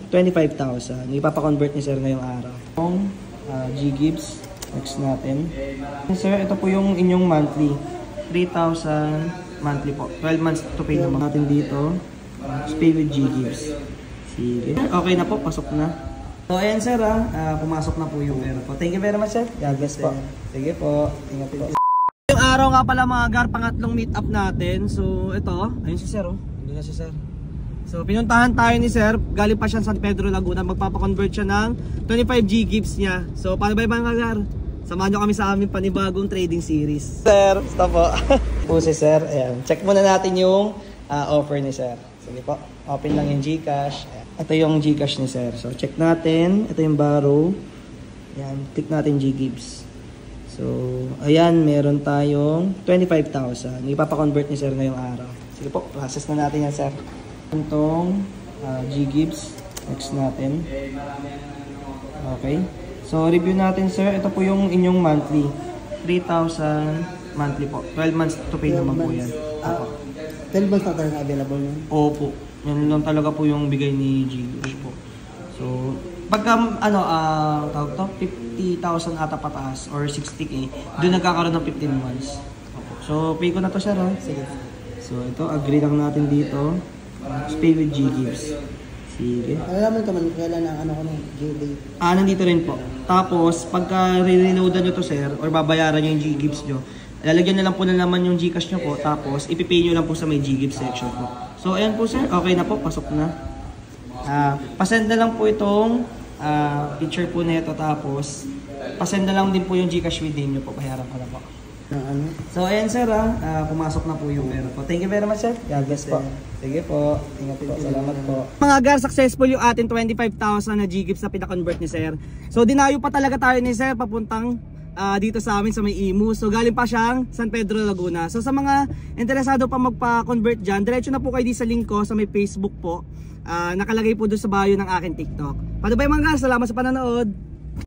tayong 25,000. Ipapakonvert ni sir ngayong araw. Yung G-Gibbs, next natin. Sir, ito po yung inyong monthly. 3,000 monthly po. 12 months to pay naman natin dito. Pay with G-Gibbs. Sige. Okay na po, pasok na. So ayan sir pumasok na po yung pera po. Thank you very much sir. God bless po. Sige po. Ingat po. Yung araw nga pala mga gar, pangatlong meet up natin. So ito, ayun si sir oh. Hindi na si sir. So pinuntahan tayo ni sir. Galing pa siya San Pedro Laguna. Magpapakonvert siya ng 25 G-Gibbs niya. So paano ba yung mga gar? Samahan nyo kami sa aming panibagong trading series. Sir, stop po. Po si sir. Ayan. Check muna natin yung offer ni sir. Sige po. Open lang yung Gcash. Ayan. Ito yung Gcash ni sir. So check natin. Ito yung borrow. Ayan. Click natin G-Gibbs. So ayan. Meron tayong 25,000. Ipapakonvert ni sir ngayong araw. Sige po. Process na natin yan sir. Itong G-Gibbs. Next natin. Okay. So review natin sir. Ito po yung inyong monthly. 3,000 monthly po. 12 months to pay naman po yan. 12 months na talaga available yun? Opo. Yan lang talaga po yung bigay ni G-Gibbs po. So, pagka tawag to, 50,000 ata pataas or 60K, doon nagkakaroon ng 15 months. So, pay ko na to sir ha. Sige. So, ito, agree lang natin dito. Pay with G-Gibbs. Sige. Alam mo naman kailan ang ko ng G-Date? Nandito rin po. Tapos, pagka re-reloadan nyo to sir, or babayaran nyo yung G-Gibbs nyo, lalagyan na lang po na naman yung Gcash nyo po, tapos ipipay nyo lang po sa may G-Gibbs section po. So ayan po sir, okay na po, pasok na. Pasend na lang po itong picture po nito, tapos pasend na lang din po yung Gcash within nyo po, bayaran ko na po. So ayan sir pumasok na po yung pera po. Thank you very much sir. God bless po. Sige po, ingat po, salamat po. Mga gar, successful yung ating 25,000 na G-Gibbs na pinakonvert ni sir. So dinayo pa talaga tayo ni sir papuntang dito sa amin sa may Imu. So galing pa siyang San Pedro Laguna. So sa mga interesado pa magpa-convert dyan, diretso na po kayo sa link ko sa may Facebook po. Nakalagay po doon sa bio ng aking TikTok. Paano ba yung mga guys? Salamat sa panonood.